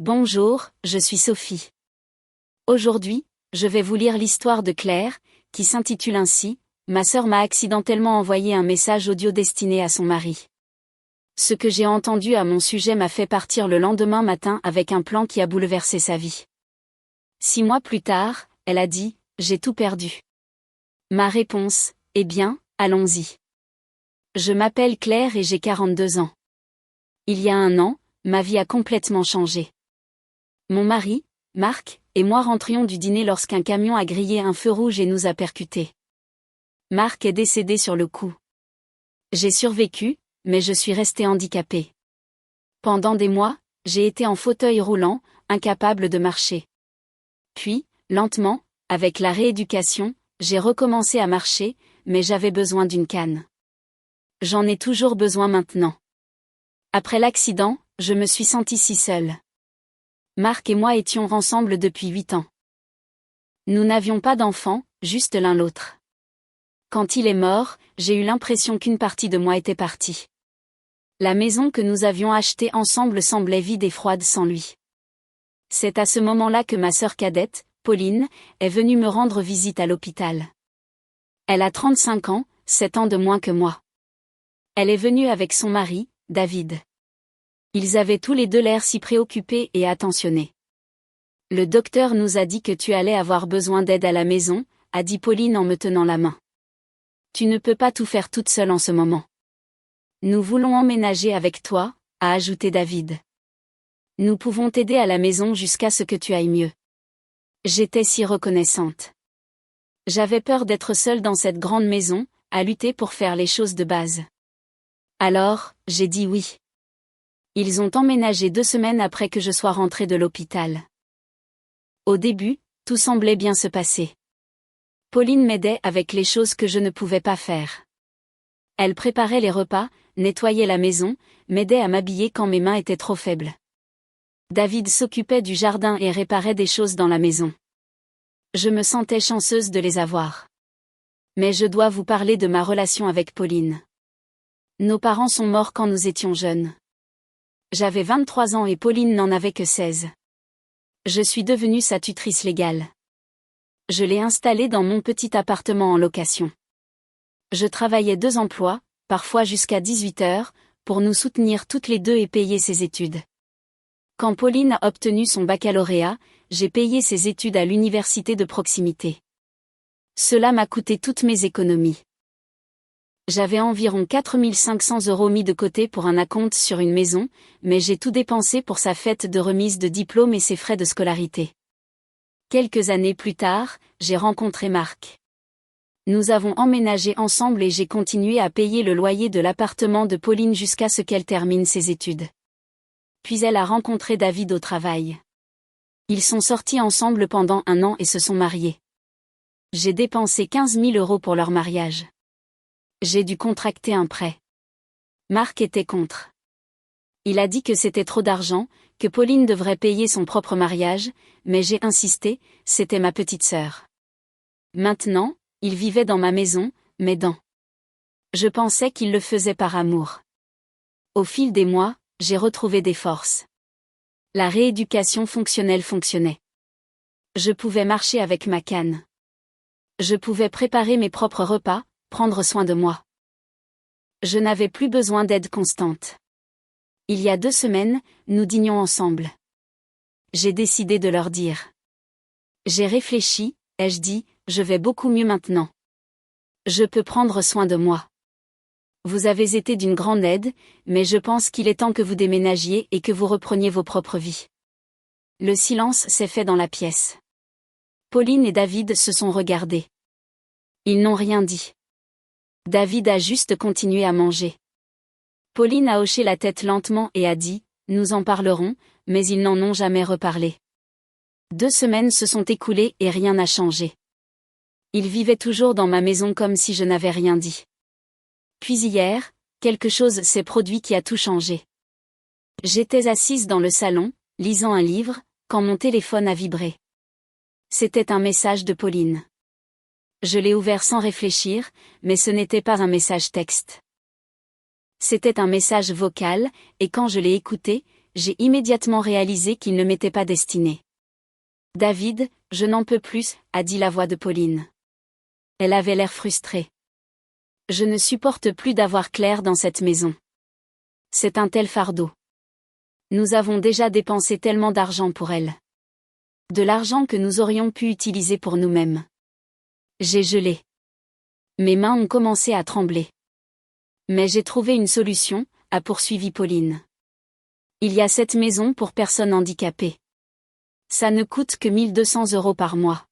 Bonjour, je suis Sophie. Aujourd'hui, je vais vous lire l'histoire de Claire, qui s'intitule ainsi « Ma sœur m'a accidentellement envoyé un message audio destiné à son mari. Ce que j'ai entendu à mon sujet m'a fait partir le lendemain matin avec un plan qui a bouleversé sa vie. 6 mois plus tard, elle a dit « J'ai tout perdu. » Ma réponse « Eh bien, allons-y. » Je m'appelle Claire et j'ai 42 ans. Il y a un an, ma vie a complètement changé. Mon mari, Marc, et moi rentrions du dîner lorsqu'un camion a grillé un feu rouge et nous a percutés. Marc est décédé sur le coup. J'ai survécu, mais je suis restée handicapée. Pendant des mois, j'ai été en fauteuil roulant, incapable de marcher. Puis, lentement, avec la rééducation, j'ai recommencé à marcher, mais j'avais besoin d'une canne. J'en ai toujours besoin maintenant. Après l'accident, je me suis sentie si seule. Marc et moi étions ensemble depuis 8 ans. Nous n'avions pas d'enfants, juste l'un l'autre. Quand il est mort, j'ai eu l'impression qu'une partie de moi était partie. La maison que nous avions achetée ensemble semblait vide et froide sans lui. C'est à ce moment-là que ma sœur cadette, Pauline, est venue me rendre visite à l'hôpital. Elle a 35 ans, 7 ans de moins que moi. Elle est venue avec son mari, David. Ils avaient tous les deux l'air si préoccupés et attentionnés. « Le docteur nous a dit que tu allais avoir besoin d'aide à la maison », a dit Pauline en me tenant la main. « Tu ne peux pas tout faire toute seule en ce moment. Nous voulons emménager avec toi », a ajouté David. « Nous pouvons t'aider à la maison jusqu'à ce que tu ailles mieux. » J'étais si reconnaissante. J'avais peur d'être seule dans cette grande maison, à lutter pour faire les choses de base. Alors, j'ai dit oui. Ils ont emménagé 2 semaines après que je sois rentrée de l'hôpital. Au début, tout semblait bien se passer. Pauline m'aidait avec les choses que je ne pouvais pas faire. Elle préparait les repas, nettoyait la maison, m'aidait à m'habiller quand mes mains étaient trop faibles. David s'occupait du jardin et réparait des choses dans la maison. Je me sentais chanceuse de les avoir. Mais je dois vous parler de ma relation avec Pauline. Nos parents sont morts quand nous étions jeunes. J'avais 23 ans et Pauline n'en avait que 16. Je suis devenue sa tutrice légale. Je l'ai installée dans mon petit appartement en location. Je travaillais 2 emplois, parfois jusqu'à 18 heures, pour nous soutenir toutes les deux et payer ses études. Quand Pauline a obtenu son baccalauréat, j'ai payé ses études à l'université de proximité. Cela m'a coûté toutes mes économies. J'avais environ 4 500 € mis de côté pour un acompte sur une maison, mais j'ai tout dépensé pour sa fête de remise de diplôme et ses frais de scolarité. Quelques années plus tard, j'ai rencontré Marc. Nous avons emménagé ensemble et j'ai continué à payer le loyer de l'appartement de Pauline jusqu'à ce qu'elle termine ses études. Puis elle a rencontré David au travail. Ils sont sortis ensemble pendant 1 an et se sont mariés. J'ai dépensé 15 000 € pour leur mariage. J'ai dû contracter un prêt. Marc était contre. Il a dit que c'était trop d'argent, que Pauline devrait payer son propre mariage, mais j'ai insisté, c'était ma petite sœur. Maintenant, il vivait dans ma maison, m'aidant. Je pensais qu'il le faisait par amour. Au fil des mois, j'ai retrouvé des forces. La rééducation fonctionnelle fonctionnait. Je pouvais marcher avec ma canne. Je pouvais préparer mes propres repas, prendre soin de moi. Je n'avais plus besoin d'aide constante. Il y a 2 semaines, nous dînions ensemble. J'ai décidé de leur dire. J'ai réfléchi, ai-je dit, je vais beaucoup mieux maintenant. Je peux prendre soin de moi. Vous avez été d'une grande aide, mais je pense qu'il est temps que vous déménagiez et que vous repreniez vos propres vies. Le silence s'est fait dans la pièce. Pauline et David se sont regardés. Ils n'ont rien dit. David a juste continué à manger. Pauline a hoché la tête lentement et a dit « Nous en parlerons », mais ils n'en ont jamais reparlé. 2 semaines se sont écoulées et rien n'a changé. Ils vivaient toujours dans ma maison comme si je n'avais rien dit. Puis hier, quelque chose s'est produit qui a tout changé. J'étais assise dans le salon, lisant un livre, quand mon téléphone a vibré. C'était un message de Pauline. Je l'ai ouvert sans réfléchir, mais ce n'était pas un message texte. C'était un message vocal, et quand je l'ai écouté, j'ai immédiatement réalisé qu'il ne m'était pas destiné. « David, je n'en peux plus », a dit la voix de Pauline. Elle avait l'air frustrée. « Je ne supporte plus d'avoir Claire dans cette maison. C'est un tel fardeau. Nous avons déjà dépensé tellement d'argent pour elle. De l'argent que nous aurions pu utiliser pour nous-mêmes. » J'ai gelé. Mes mains ont commencé à trembler. Mais j'ai trouvé une solution, a poursuivi Pauline. Il y a cette maison pour personnes handicapées. Ça ne coûte que 1 200 € par mois.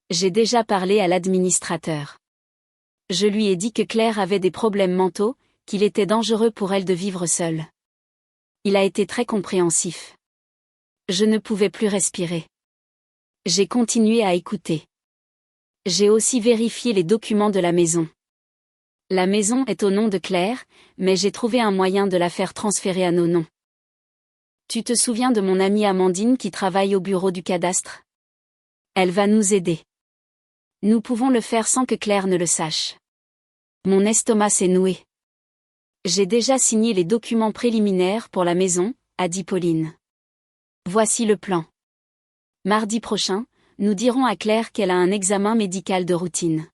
J'ai déjà parlé à l'administrateur. Je lui ai dit que Claire avait des problèmes mentaux, qu'il était dangereux pour elle de vivre seule. Il a été très compréhensif. Je ne pouvais plus respirer. J'ai continué à écouter. J'ai aussi vérifié les documents de la maison. La maison est au nom de Claire, mais j'ai trouvé un moyen de la faire transférer à nos noms. Tu te souviens de mon amie Amandine qui travaille au bureau du cadastre? Elle va nous aider. Nous pouvons le faire sans que Claire ne le sache. Mon estomac s'est noué. J'ai déjà signé les documents préliminaires pour la maison, a dit Pauline. Voici le plan. Mardi prochain, nous dirons à Claire qu'elle a un examen médical de routine.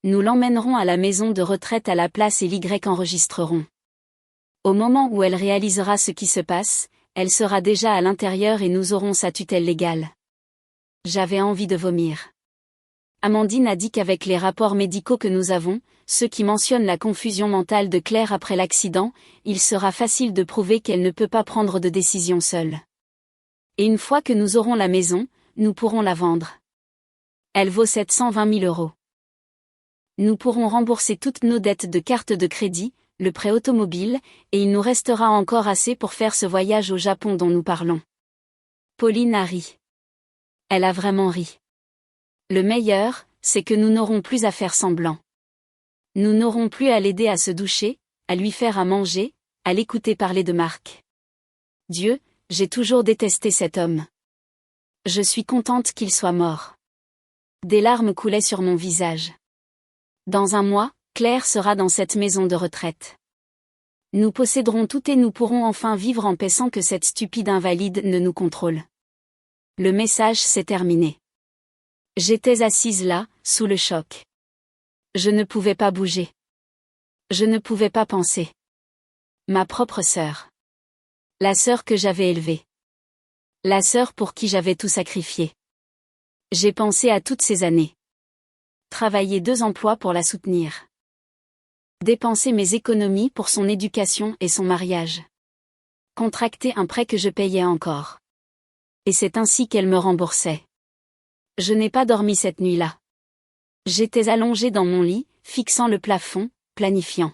Nous l'emmènerons à la maison de retraite à la place et l'Y enregistreront. Au moment où elle réalisera ce qui se passe, elle sera déjà à l'intérieur et nous aurons sa tutelle légale. J'avais envie de vomir. Amandine a dit qu'avec les rapports médicaux que nous avons, ceux qui mentionnent la confusion mentale de Claire après l'accident, il sera facile de prouver qu'elle ne peut pas prendre de décision seule. Et une fois que nous aurons la maison, nous pourrons la vendre. Elle vaut 720 000 €. Nous pourrons rembourser toutes nos dettes de carte de crédit, le prêt automobile, et il nous restera encore assez pour faire ce voyage au Japon dont nous parlons. Pauline a ri. Elle a vraiment ri. Le meilleur, c'est que nous n'aurons plus à faire semblant. Nous n'aurons plus à l'aider à se doucher, à lui faire à manger, à l'écouter parler de Marc. Dieu, j'ai toujours détesté cet homme. Je suis contente qu'il soit mort. Des larmes coulaient sur mon visage. Dans un mois, Claire sera dans cette maison de retraite. Nous posséderons tout et nous pourrons enfin vivre en paix sans que cette stupide invalide ne nous contrôle. Le message s'est terminé. J'étais assise là, sous le choc. Je ne pouvais pas bouger. Je ne pouvais pas penser. Ma propre sœur. La sœur que j'avais élevée. La sœur pour qui j'avais tout sacrifié. J'ai pensé à toutes ces années. Travailler 2 emplois pour la soutenir. Dépenser mes économies pour son éducation et son mariage. Contracter un prêt que je payais encore. Et c'est ainsi qu'elle me remboursait. Je n'ai pas dormi cette nuit-là. J'étais allongée dans mon lit, fixant le plafond, planifiant.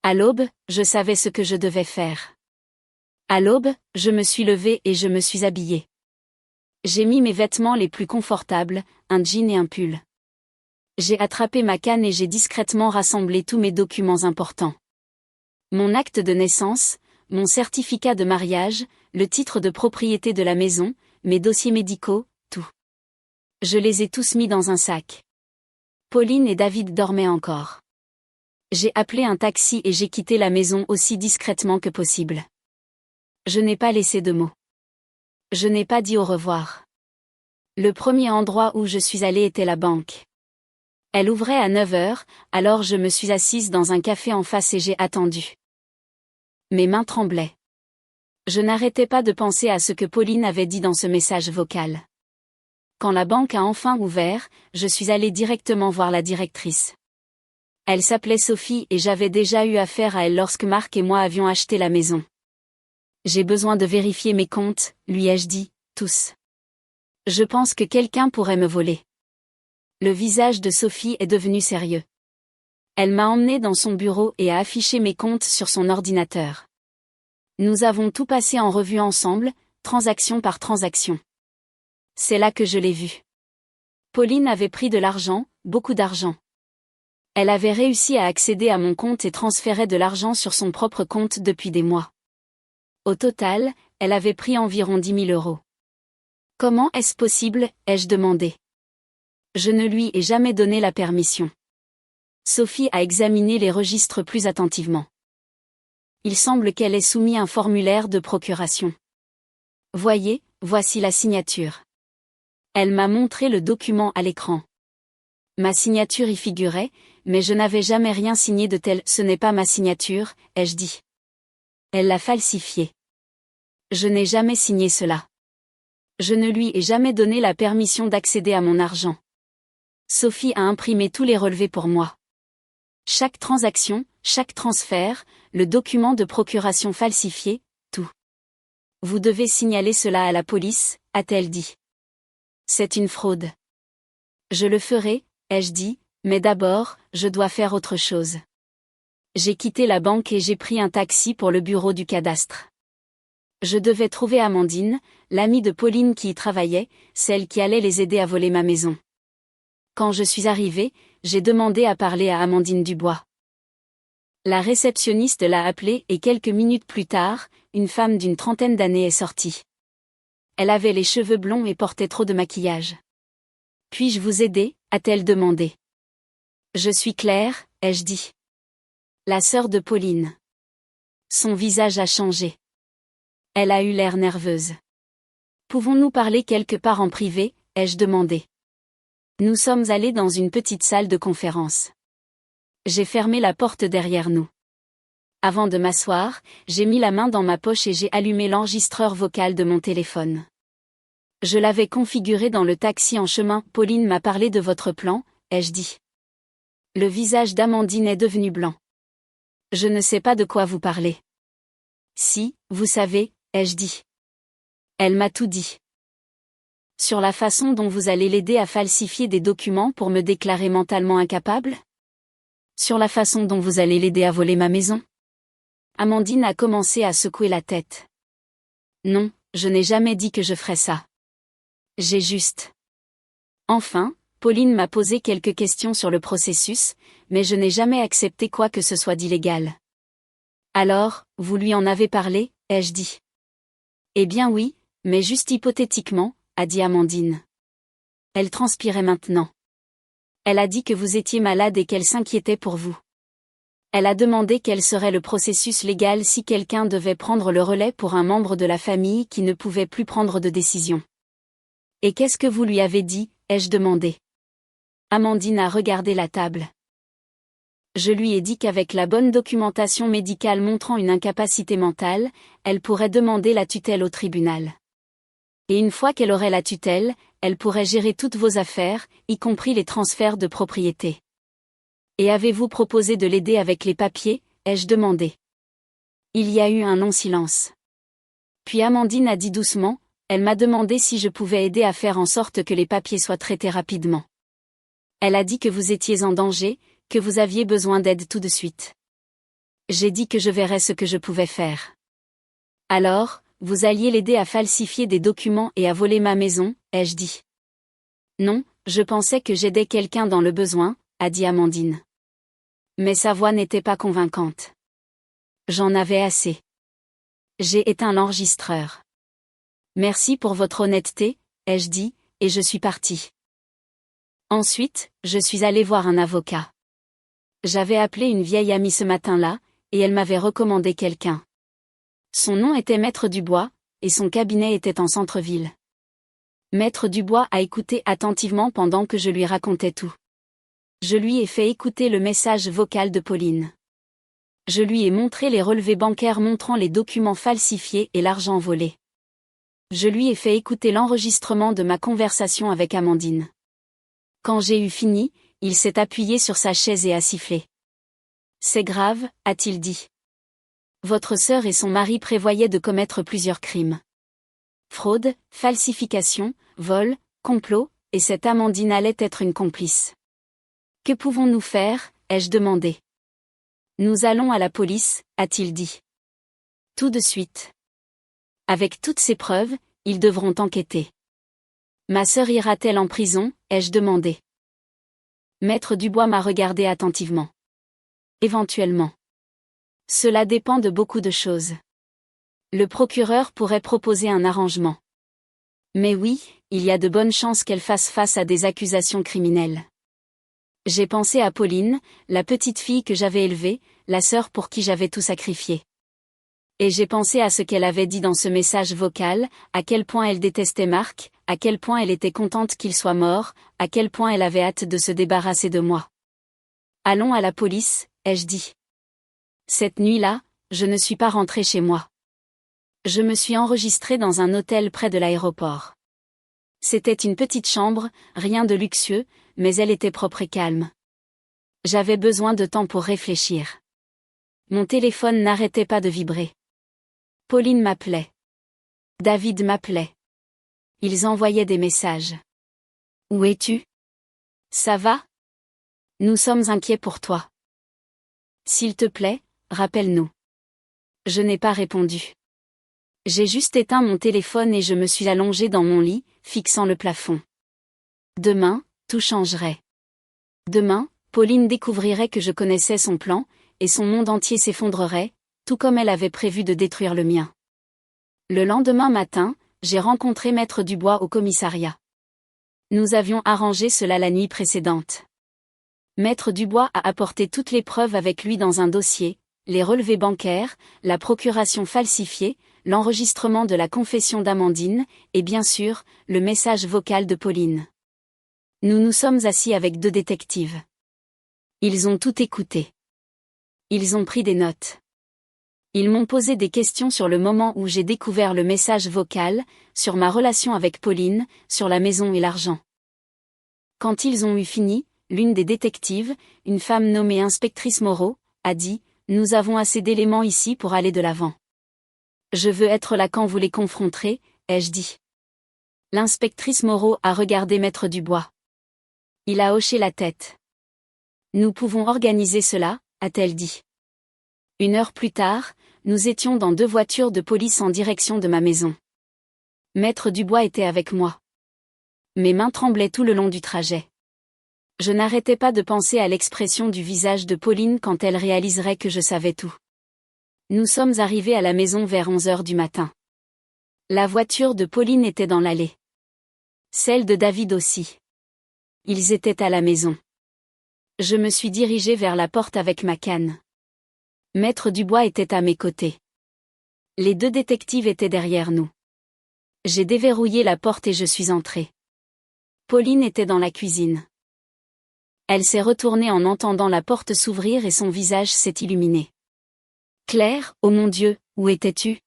À l'aube, je savais ce que je devais faire. À l'aube, je me suis levée et je me suis habillée. J'ai mis mes vêtements les plus confortables, un jean et un pull. J'ai attrapé ma canne et j'ai discrètement rassemblé tous mes documents importants. Mon acte de naissance, mon certificat de mariage, le titre de propriété de la maison, mes dossiers médicaux, tout. Je les ai tous mis dans un sac. Pauline et David dormaient encore. J'ai appelé un taxi et j'ai quitté la maison aussi discrètement que possible. Je n'ai pas laissé de mots. Je n'ai pas dit au revoir. Le premier endroit où je suis allée était la banque. Elle ouvrait à 9 h, alors je me suis assise dans un café en face et j'ai attendu. Mes mains tremblaient. Je n'arrêtais pas de penser à ce que Pauline avait dit dans ce message vocal. Quand la banque a enfin ouvert, je suis allée directement voir la directrice. Elle s'appelait Sophie et j'avais déjà eu affaire à elle lorsque Marc et moi avions acheté la maison. J'ai besoin de vérifier mes comptes, lui ai-je dit, tous. Je pense que quelqu'un pourrait me voler. Le visage de Sophie est devenu sérieux. Elle m'a emmenée dans son bureau et a affiché mes comptes sur son ordinateur. Nous avons tout passé en revue ensemble, transaction par transaction. C'est là que je l'ai vue. Pauline avait pris de l'argent, beaucoup d'argent. Elle avait réussi à accéder à mon compte et transférait de l'argent sur son propre compte depuis des mois. Au total, elle avait pris environ 10 000 €. Comment est-ce possible, ai-je demandé. Je ne lui ai jamais donné la permission. Sophie a examiné les registres plus attentivement. Il semble qu'elle ait soumis un formulaire de procuration. Voyez, voici la signature. Elle m'a montré le document à l'écran. Ma signature y figurait, mais je n'avais jamais rien signé de tel. Ce n'est pas ma signature, ai-je dit. Elle l'a falsifiée. Je n'ai jamais signé cela. Je ne lui ai jamais donné la permission d'accéder à mon argent. Sophie a imprimé tous les relevés pour moi. Chaque transaction, chaque transfert, le document de procuration falsifié, tout. Vous devez signaler cela à la police, a-t-elle dit. C'est une fraude. Je le ferai, ai-je dit, mais d'abord, je dois faire autre chose. J'ai quitté la banque et j'ai pris un taxi pour le bureau du cadastre. Je devais trouver Amandine, l'amie de Pauline qui y travaillait, celle qui allait les aider à voler ma maison. Quand je suis arrivée, j'ai demandé à parler à Amandine Dubois. La réceptionniste l'a appelée et quelques minutes plus tard, une femme d'une trentaine d'années est sortie. Elle avait les cheveux blonds et portait trop de maquillage. « Puis-je vous aider ?» a-t-elle demandé. « Je suis Claire » ai-je dit. La sœur de Pauline. Son visage a changé. Elle a eu l'air nerveuse. « Pouvons-nous parler quelque part en privé ?» ai-je demandé. Nous sommes allés dans une petite salle de conférence. J'ai fermé la porte derrière nous. Avant de m'asseoir, j'ai mis la main dans ma poche et j'ai allumé l'enregistreur vocal de mon téléphone. Je l'avais configuré dans le taxi en chemin. « Pauline m'a parlé de votre plan » ai-je dit. Le visage d'Amandine est devenu blanc. « Je ne sais pas de quoi vous parlez. »« Si, vous savez » ai-je dit. Elle m'a tout dit. Sur la façon dont vous allez l'aider à falsifier des documents pour me déclarer mentalement incapable ? Sur la façon dont vous allez l'aider à voler ma maison ? Amandine a commencé à secouer la tête. Non, je n'ai jamais dit que je ferais ça. J'ai juste. Enfin, Pauline m'a posé quelques questions sur le processus, mais je n'ai jamais accepté quoi que ce soit d'illégal. Alors, vous lui en avez parlé, ai-je dit. Eh bien oui, mais juste hypothétiquement, a dit Amandine. Elle transpirait maintenant. Elle a dit que vous étiez malade et qu'elle s'inquiétait pour vous. Elle a demandé quel serait le processus légal si quelqu'un devait prendre le relais pour un membre de la famille qui ne pouvait plus prendre de décision. Et qu'est-ce que vous lui avez dit, ai-je demandé. Amandine a regardé la table. Je lui ai dit qu'avec la bonne documentation médicale montrant une incapacité mentale, elle pourrait demander la tutelle au tribunal. Et une fois qu'elle aurait la tutelle, elle pourrait gérer toutes vos affaires, y compris les transferts de propriété. Et avez-vous proposé de l'aider avec les papiers, ai-je demandé. Il y a eu un long silence. Puis Amandine a dit doucement, elle m'a demandé si je pouvais aider à faire en sorte que les papiers soient traités rapidement. Elle a dit que vous étiez en danger, que vous aviez besoin d'aide tout de suite. J'ai dit que je verrais ce que je pouvais faire. Alors, vous alliez l'aider à falsifier des documents et à voler ma maison, ai-je dit. Non, je pensais que j'aidais quelqu'un dans le besoin, a dit Amandine. Mais sa voix n'était pas convaincante. J'en avais assez. J'ai éteint l'enregistreur. Merci pour votre honnêteté, ai-je dit, et je suis partie. Ensuite, je suis allée voir un avocat. J'avais appelé une vieille amie ce matin-là, et elle m'avait recommandé quelqu'un. Son nom était Maître Dubois, et son cabinet était en centre-ville. Maître Dubois a écouté attentivement pendant que je lui racontais tout. Je lui ai fait écouter le message vocal de Pauline. Je lui ai montré les relevés bancaires montrant les documents falsifiés et l'argent volé. Je lui ai fait écouter l'enregistrement de ma conversation avec Amandine. Quand j'ai eu fini, il s'est appuyé sur sa chaise et a sifflé. « C'est grave » a-t-il dit. « Votre sœur et son mari prévoyaient de commettre plusieurs crimes. Fraude, falsification, vol, complot, et cette Amandine allait être une complice. Que pouvons-nous faire » ai-je demandé. « Nous allons à la police » a-t-il dit. « Tout de suite. Avec toutes ces preuves, ils devront enquêter. » Ma sœur ira-t-elle en prison, ai-je demandé. Maître Dubois m'a regardé attentivement. Éventuellement. Cela dépend de beaucoup de choses. Le procureur pourrait proposer un arrangement. Mais oui, il y a de bonnes chances qu'elle fasse face à des accusations criminelles. J'ai pensé à Pauline, la petite fille que j'avais élevée, la sœur pour qui j'avais tout sacrifié. Et j'ai pensé à ce qu'elle avait dit dans ce message vocal, à quel point elle détestait Marc, à quel point elle était contente qu'il soit mort, à quel point elle avait hâte de se débarrasser de moi. Allons à la police, ai-je dit. Cette nuit-là, je ne suis pas rentrée chez moi. Je me suis enregistrée dans un hôtel près de l'aéroport. C'était une petite chambre, rien de luxueux, mais elle était propre et calme. J'avais besoin de temps pour réfléchir. Mon téléphone n'arrêtait pas de vibrer. Pauline m'appelait. David m'appelait. Ils envoyaient des messages. Où es-tu? Ça va? Nous sommes inquiets pour toi. S'il te plaît, rappelle-nous. Je n'ai pas répondu. J'ai juste éteint mon téléphone et je me suis allongée dans mon lit, fixant le plafond. Demain, tout changerait. Demain, Pauline découvrirait que je connaissais son plan, et son monde entier s'effondrerait, tout comme elle avait prévu de détruire le mien. Le lendemain matin, j'ai rencontré Maître Dubois au commissariat. Nous avions arrangé cela la nuit précédente. Maître Dubois a apporté toutes les preuves avec lui dans un dossier, les relevés bancaires, la procuration falsifiée, l'enregistrement de la confession d'Amandine, et bien sûr, le message vocal de Pauline. Nous nous sommes assis avec 2 détectives. Ils ont tout écouté. Ils ont pris des notes. Ils m'ont posé des questions sur le moment où j'ai découvert le message vocal, sur ma relation avec Pauline, sur la maison et l'argent. Quand ils ont eu fini, l'une des détectives, une femme nommée inspectrice Moreau, a dit « Nous avons assez d'éléments ici pour aller de l'avant. Je veux être là quand vous les confronterez, ai-je dit. » L'inspectrice Moreau a regardé Maître Dubois. Il a hoché la tête. « Nous pouvons organiser cela, » a-t-elle dit. 1 heure plus tard, nous étions dans 2 voitures de police en direction de ma maison. Maître Dubois était avec moi. Mes mains tremblaient tout le long du trajet. Je n'arrêtais pas de penser à l'expression du visage de Pauline quand elle réaliserait que je savais tout. Nous sommes arrivés à la maison vers 11 heures du matin. La voiture de Pauline était dans l'allée. Celle de David aussi. Ils étaient à la maison. Je me suis dirigée vers la porte avec ma canne. Maître Dubois était à mes côtés. Les 2 détectives étaient derrière nous. J'ai déverrouillé la porte et je suis entrée. Pauline était dans la cuisine. Elle s'est retournée en entendant la porte s'ouvrir et son visage s'est illuminé. « Claire, oh mon Dieu, où étais-tu?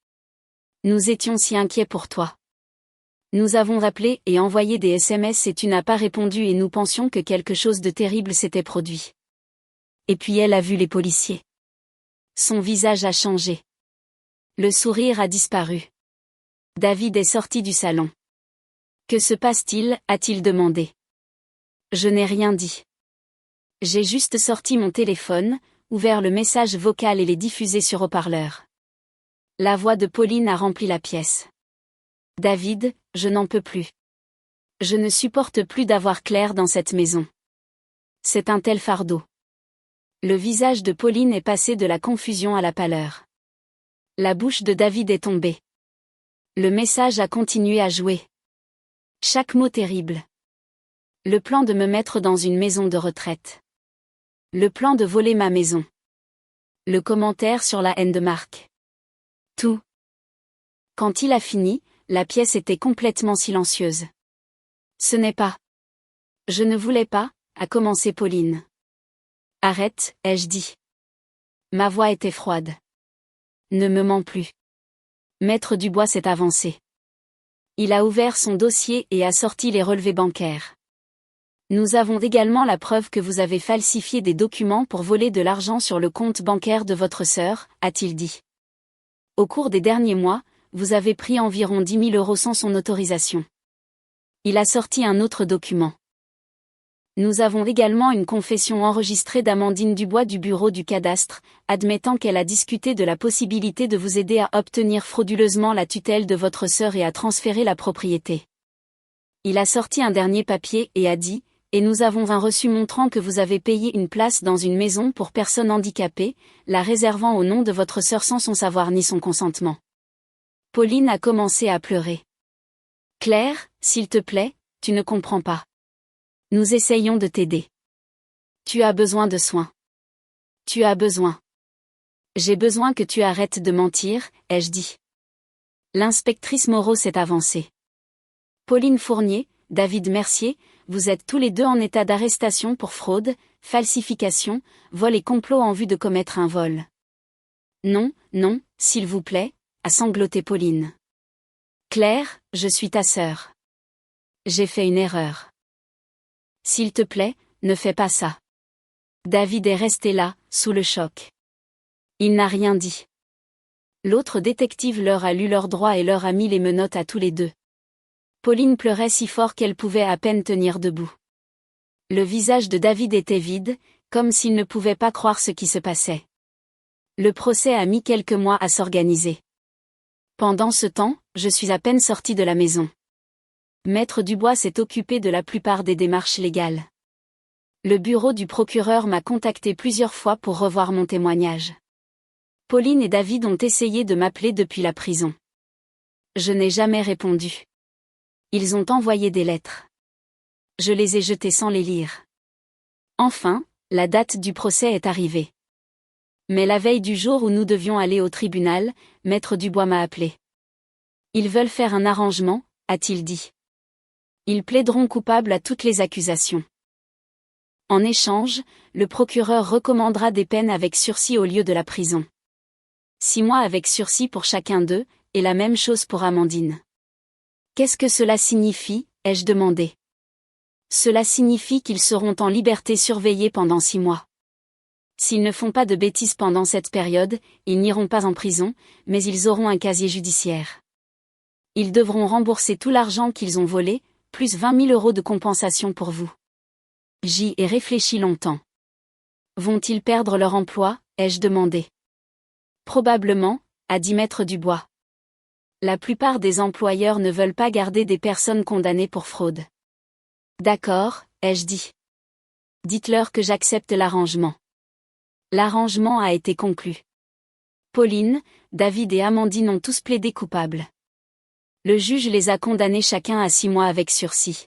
Nous étions si inquiets pour toi. Nous avons appelé et envoyé des SMS et tu n'as pas répondu et nous pensions que quelque chose de terrible s'était produit. » Et puis elle a vu les policiers. Son visage a changé. Le sourire a disparu. David est sorti du salon. « Que se passe-t-il » a-t-il demandé. Je n'ai rien dit. J'ai juste sorti mon téléphone, ouvert le message vocal et l'ai diffusé sur haut-parleur. La voix de Pauline a rempli la pièce. « David, je n'en peux plus. Je ne supporte plus d'avoir Claire dans cette maison. C'est un tel fardeau. » Le visage de Pauline est passé de la confusion à la pâleur. La bouche de David est tombée. Le message a continué à jouer. Chaque mot terrible. Le plan de me mettre dans une maison de retraite. Le plan de voler ma maison. Le commentaire sur la haine de Marc. Tout. Quand il a fini, la pièce était complètement silencieuse. Ce n'est pas. Je ne voulais pas, a commencé Pauline. Arrête, ai-je dit. Ma voix était froide. Ne me mens plus. Maître Dubois s'est avancé. Il a ouvert son dossier et a sorti les relevés bancaires. Nous avons également la preuve que vous avez falsifié des documents pour voler de l'argent sur le compte bancaire de votre sœur, a-t-il dit. Au cours des derniers mois, vous avez pris environ 10 000 € sans son autorisation. Il a sorti un autre document. Nous avons également une confession enregistrée d'Amandine Dubois du bureau du cadastre, admettant qu'elle a discuté de la possibilité de vous aider à obtenir frauduleusement la tutelle de votre sœur et à transférer la propriété. Il a sorti un dernier papier et a dit « Et nous avons un reçu montrant que vous avez payé une place dans une maison pour personnes handicapées, la réservant au nom de votre sœur sans son savoir ni son consentement. » Pauline a commencé à pleurer. « Claire, s'il te plaît, tu ne comprends pas. Nous essayons de t'aider. Tu as besoin de soins. Tu as besoin. J'ai besoin que tu arrêtes de mentir, ai-je dit. L'inspectrice Moreau s'est avancée. Pauline Fournier, David Mercier, vous êtes tous les deux en état d'arrestation pour fraude, falsification, vol et complot en vue de commettre un vol. Non, non, s'il vous plaît, a sangloté Pauline. Claire, je suis ta sœur. J'ai fait une erreur. S'il te plaît, ne fais pas ça. David est resté là, sous le choc. Il n'a rien dit. L'autre détective leur a lu leurs droits et leur a mis les menottes à tous les deux. Pauline pleurait si fort qu'elle pouvait à peine tenir debout. Le visage de David était vide, comme s'il ne pouvait pas croire ce qui se passait. Le procès a mis quelques mois à s'organiser. Pendant ce temps, je suis à peine sortie de la maison. Maître Dubois s'est occupé de la plupart des démarches légales. Le bureau du procureur m'a contacté plusieurs fois pour revoir mon témoignage. Pauline et David ont essayé de m'appeler depuis la prison. Je n'ai jamais répondu. Ils ont envoyé des lettres. Je les ai jetées sans les lire. Enfin, la date du procès est arrivée. Mais la veille du jour où nous devions aller au tribunal, Maître Dubois m'a appelé. Ils veulent faire un arrangement, a-t-il dit. Ils plaideront coupables à toutes les accusations. En échange, le procureur recommandera des peines avec sursis au lieu de la prison. 6 mois avec sursis pour chacun d'eux, et la même chose pour Amandine. Qu'est-ce que cela signifie, ai-je demandé. Cela signifie qu'ils seront en liberté surveillée pendant 6 mois. S'ils ne font pas de bêtises pendant cette période, ils n'iront pas en prison, mais ils auront un casier judiciaire. Ils devront rembourser tout l'argent qu'ils ont volé, plus 20 000 € de compensation pour vous. J'y ai réfléchi longtemps. Vont-ils perdre leur emploi, ai-je demandé. Probablement, a dit Maître Dubois. La plupart des employeurs ne veulent pas garder des personnes condamnées pour fraude. D'accord, ai-je dit. Dites-leur que j'accepte l'arrangement. L'arrangement a été conclu. Pauline, David et Amandine ont tous plaidé coupables. Le juge les a condamnés chacun à 6 mois avec sursis.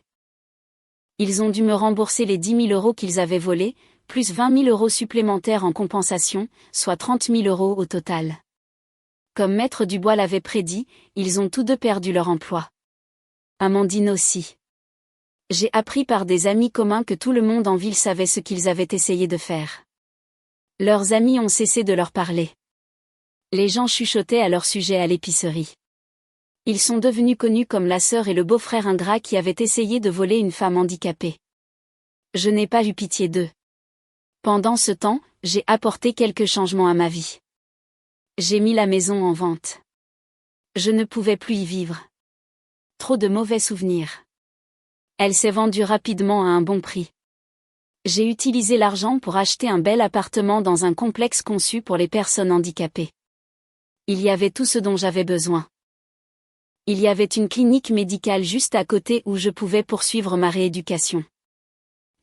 Ils ont dû me rembourser les 10 000 € qu'ils avaient volés, plus 20 000 € supplémentaires en compensation, soit 30 000 € au total. Comme Maître Dubois l'avait prédit, ils ont tous deux perdu leur emploi. Amandine aussi. J'ai appris par des amis communs que tout le monde en ville savait ce qu'ils avaient essayé de faire. Leurs amis ont cessé de leur parler. Les gens chuchotaient à leur sujet à l'épicerie. Ils sont devenus connus comme la sœur et le beau-frère ingrat qui avaient essayé de voler une femme handicapée. Je n'ai pas eu pitié d'eux. Pendant ce temps, j'ai apporté quelques changements à ma vie. J'ai mis la maison en vente. Je ne pouvais plus y vivre. Trop de mauvais souvenirs. Elle s'est vendue rapidement à un bon prix. J'ai utilisé l'argent pour acheter un bel appartement dans un complexe conçu pour les personnes handicapées. Il y avait tout ce dont j'avais besoin. Il y avait une clinique médicale juste à côté où je pouvais poursuivre ma rééducation.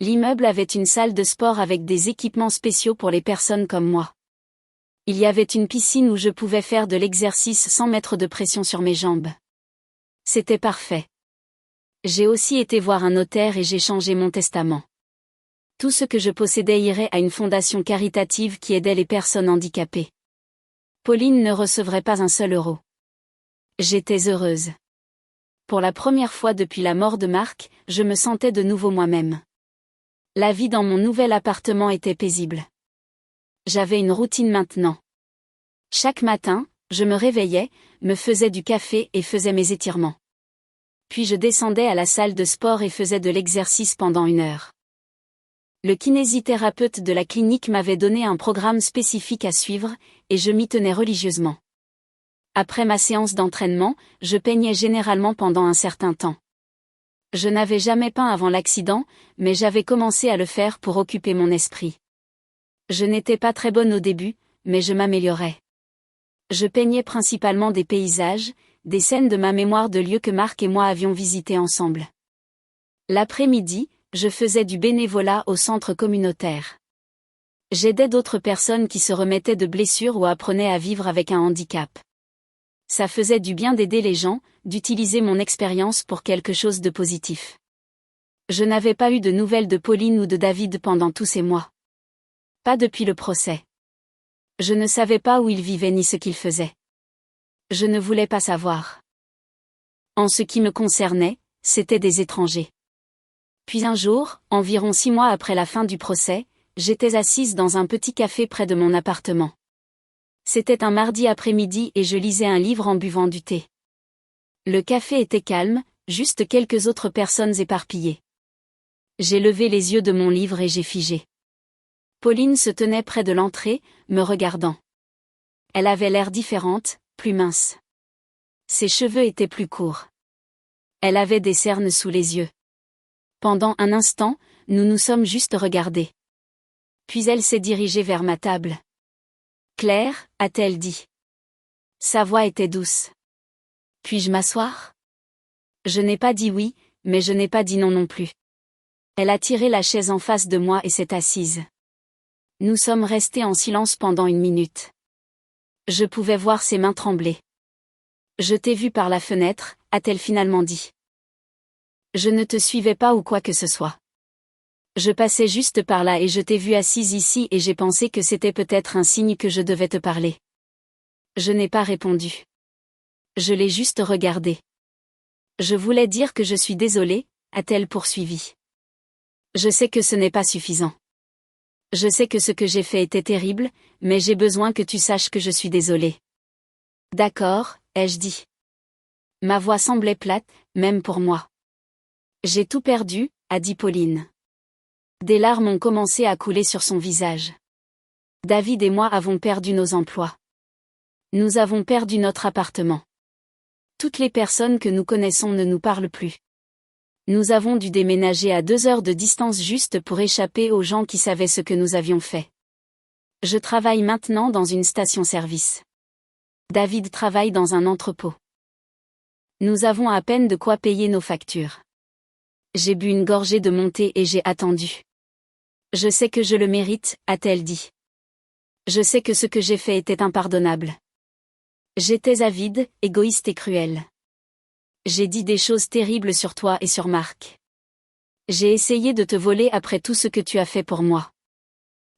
L'immeuble avait une salle de sport avec des équipements spéciaux pour les personnes comme moi. Il y avait une piscine où je pouvais faire de l'exercice sans mettre de pression sur mes jambes. C'était parfait. J'ai aussi été voir un notaire et j'ai changé mon testament. Tout ce que je possédais irait à une fondation caritative qui aidait les personnes handicapées. Pauline ne recevrait pas un seul euro. J'étais heureuse. Pour la première fois depuis la mort de Marc, je me sentais de nouveau moi-même. La vie dans mon nouvel appartement était paisible. J'avais une routine maintenant. Chaque matin, je me réveillais, me faisais du café et faisais mes étirements. Puis je descendais à la salle de sport et faisais de l'exercice pendant 1 heure. Le kinésithérapeute de la clinique m'avait donné un programme spécifique à suivre, et je m'y tenais religieusement. Après ma séance d'entraînement, je peignais généralement pendant un certain temps. Je n'avais jamais peint avant l'accident, mais j'avais commencé à le faire pour occuper mon esprit. Je n'étais pas très bonne au début, mais je m'améliorais. Je peignais principalement des paysages, des scènes de ma mémoire de lieux que Marc et moi avions visités ensemble. L'après-midi, je faisais du bénévolat au centre communautaire. J'aidais d'autres personnes qui se remettaient de blessures ou apprenaient à vivre avec un handicap. Ça faisait du bien d'aider les gens, d'utiliser mon expérience pour quelque chose de positif. Je n'avais pas eu de nouvelles de Pauline ou de David pendant tous ces mois. Pas depuis le procès. Je ne savais pas où il vivait ni ce qu'il faisait. Je ne voulais pas savoir. En ce qui me concernait, c'étaient des étrangers. Puis un jour, environ 6 mois après la fin du procès, j'étais assise dans un petit café près de mon appartement. C'était un mardi après-midi et je lisais un livre en buvant du thé. Le café était calme, juste quelques autres personnes éparpillées. J'ai levé les yeux de mon livre et j'ai figé. Pauline se tenait près de l'entrée, me regardant. Elle avait l'air différente, plus mince. Ses cheveux étaient plus courts. Elle avait des cernes sous les yeux. Pendant un instant, nous nous sommes juste regardés. Puis elle s'est dirigée vers ma table. « Claire » a-t-elle dit. Sa voix était douce. « Puis-je m'asseoir » Je n'ai pas dit oui, mais je n'ai pas dit non non plus. Elle a tiré la chaise en face de moi et s'est assise. Nous sommes restés en silence pendant 1 minute. Je pouvais voir ses mains trembler. « Je t'ai vu par la fenêtre » a-t-elle finalement dit. Je ne te suivais pas ou quoi que ce soit. Je passais juste par là et je t'ai vu assise ici et j'ai pensé que c'était peut-être un signe que je devais te parler. Je n'ai pas répondu. Je l'ai juste regardé. Je voulais dire que je suis désolée, a-t-elle poursuivi. Je sais que ce n'est pas suffisant. Je sais que ce que j'ai fait était terrible, mais j'ai besoin que tu saches que je suis désolée. D'accord, ai-je dit. Ma voix semblait plate, même pour moi. J'ai tout perdu, a dit Pauline. Des larmes ont commencé à couler sur son visage. David et moi avons perdu nos emplois. Nous avons perdu notre appartement. Toutes les personnes que nous connaissons ne nous parlent plus. Nous avons dû déménager à 2 heures de distance juste pour échapper aux gens qui savaient ce que nous avions fait. Je travaille maintenant dans une station-service. David travaille dans un entrepôt. Nous avons à peine de quoi payer nos factures. J'ai bu une gorgée de mon thé et j'ai attendu. Je sais que je le mérite, a-t-elle dit. Je sais que ce que j'ai fait était impardonnable. J'étais avide, égoïste et cruel. J'ai dit des choses terribles sur toi et sur Marc. J'ai essayé de te voler après tout ce que tu as fait pour moi.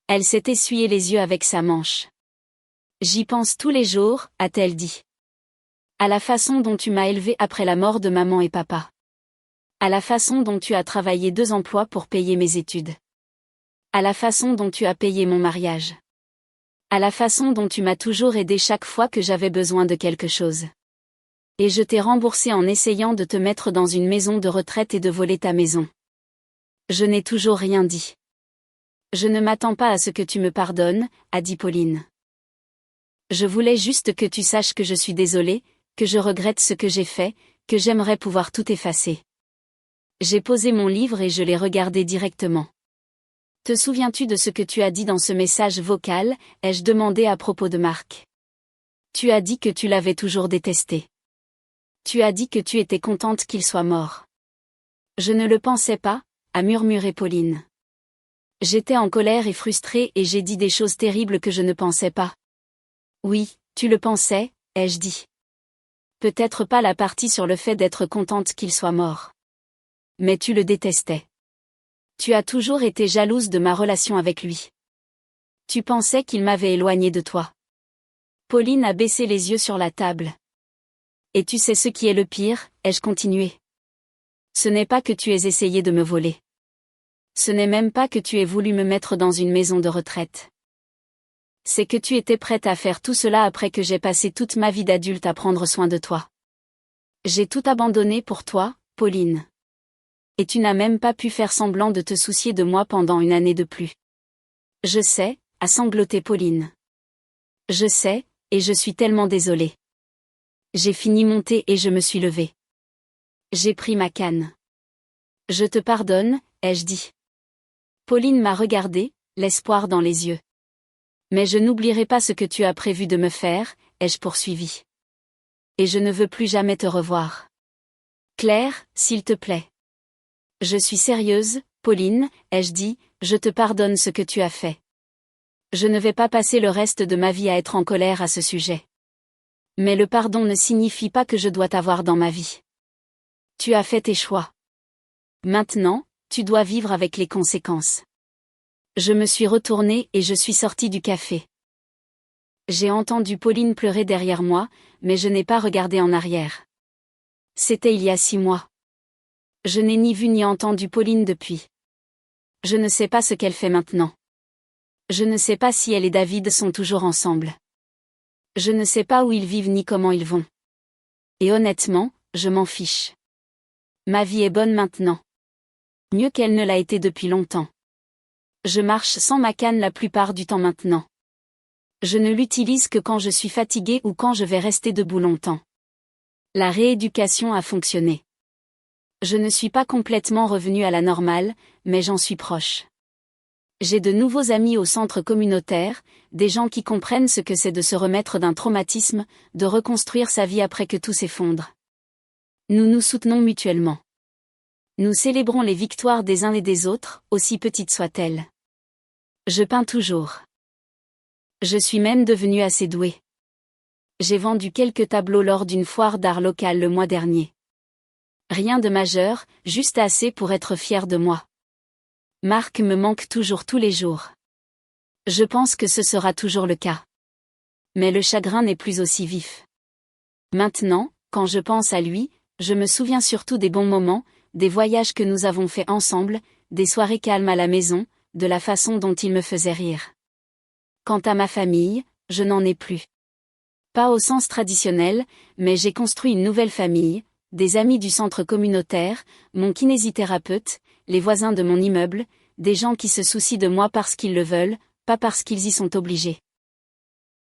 Elle s'est essuyé les yeux avec sa manche. J'y pense tous les jours, a-t-elle dit. À la façon dont tu m'as élevée après la mort de maman et papa. À la façon dont tu as travaillé 2 emplois pour payer mes études. À la façon dont tu as payé mon mariage. À la façon dont tu m'as toujours aidé chaque fois que j'avais besoin de quelque chose. Et je t'ai remboursé en essayant de te mettre dans une maison de retraite et de voler ta maison. Je n'ai toujours rien dit. Je ne m'attends pas à ce que tu me pardonnes, a dit Pauline. Je voulais juste que tu saches que je suis désolée, que je regrette ce que j'ai fait, que j'aimerais pouvoir tout effacer. J'ai posé mon livre et je l'ai regardé directement. Te souviens-tu de ce que tu as dit dans ce message vocal, ai-je demandé à propos de Marc. Tu as dit que tu l'avais toujours détesté. Tu as dit que tu étais contente qu'il soit mort. Je ne le pensais pas, a murmuré Pauline. J'étais en colère et frustrée et j'ai dit des choses terribles que je ne pensais pas. Oui, tu le pensais, ai-je dit. Peut-être pas la partie sur le fait d'être contente qu'il soit mort. Mais tu le détestais. Tu as toujours été jalouse de ma relation avec lui. Tu pensais qu'il m'avait éloignée de toi. Pauline a baissé les yeux sur la table. Et tu sais ce qui est le pire, ai-je continué. Ce n'est pas que tu aies essayé de me voler. Ce n'est même pas que tu aies voulu me mettre dans une maison de retraite. C'est que tu étais prête à faire tout cela après que j'ai passé toute ma vie d'adulte à prendre soin de toi. J'ai tout abandonné pour toi, Pauline. Et tu n'as même pas pu faire semblant de te soucier de moi pendant 1 année de plus. Je sais, a sangloté Pauline. Je sais, et je suis tellement désolée. J'ai fini mon thé et je me suis levée. J'ai pris ma canne. Je te pardonne, ai-je dit. Pauline m'a regardé, l'espoir dans les yeux. Mais je n'oublierai pas ce que tu as prévu de me faire, ai-je poursuivi. Et je ne veux plus jamais te revoir. Claire, s'il te plaît. Je suis sérieuse, Pauline, ai-je dit, je te pardonne ce que tu as fait. Je ne vais pas passer le reste de ma vie à être en colère à ce sujet. Mais le pardon ne signifie pas que je dois t'avoir dans ma vie. Tu as fait tes choix. Maintenant, tu dois vivre avec les conséquences. Je me suis retournée et je suis sortie du café. J'ai entendu Pauline pleurer derrière moi, mais je n'ai pas regardé en arrière. C'était il y a 6 mois. Je n'ai ni vu ni entendu Pauline depuis. Je ne sais pas ce qu'elle fait maintenant. Je ne sais pas si elle et David sont toujours ensemble. Je ne sais pas où ils vivent ni comment ils vont. Et honnêtement, je m'en fiche. Ma vie est bonne maintenant. Mieux qu'elle ne l'a été depuis longtemps. Je marche sans ma canne la plupart du temps maintenant. Je ne l'utilise que quand je suis fatiguée ou quand je vais rester debout longtemps. La rééducation a fonctionné. Je ne suis pas complètement revenue à la normale, mais j'en suis proche. J'ai de nouveaux amis au centre communautaire, des gens qui comprennent ce que c'est de se remettre d'un traumatisme, de reconstruire sa vie après que tout s'effondre. Nous nous soutenons mutuellement. Nous célébrons les victoires des uns et des autres, aussi petites soient-elles. Je peins toujours. Je suis même devenue assez douée. J'ai vendu quelques tableaux lors d'une foire d'art locale le mois dernier. Rien de majeur, juste assez pour être fière de moi. Marc me manque toujours tous les jours. Je pense que ce sera toujours le cas. Mais le chagrin n'est plus aussi vif. Maintenant, quand je pense à lui, je me souviens surtout des bons moments, des voyages que nous avons faits ensemble, des soirées calmes à la maison, de la façon dont il me faisait rire. Quant à ma famille, je n'en ai plus. Pas au sens traditionnel, mais j'ai construit une nouvelle famille, des amis du centre communautaire, mon kinésithérapeute, les voisins de mon immeuble, des gens qui se soucient de moi parce qu'ils le veulent, pas parce qu'ils y sont obligés.